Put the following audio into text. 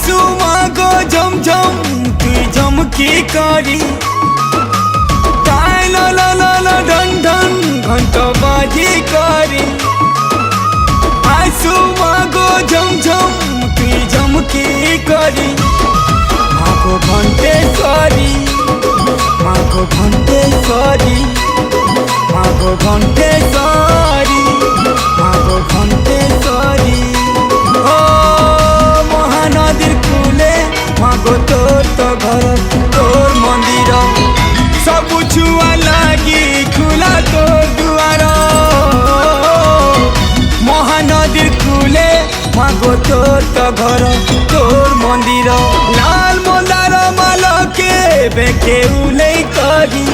आसू मागो झमझम तुई झमकी करी ताई ला ला ला ला ढन ढन घंटा बाजी करी आसू मागो झमझम तुई झमकी करी मागो घंटेश्वरी मागो घंटेश्वरी मागो घंटेश्वरी मागो घंटेश्वरी ओ महानदीर कूले मागो तोर तो घर तोर मंदिर सब छुआ लागी खुला तोर दुआर महानदीर कूले मागो तोर तो घर तोर मंदिर लाल मंदार मालके बेके उले करी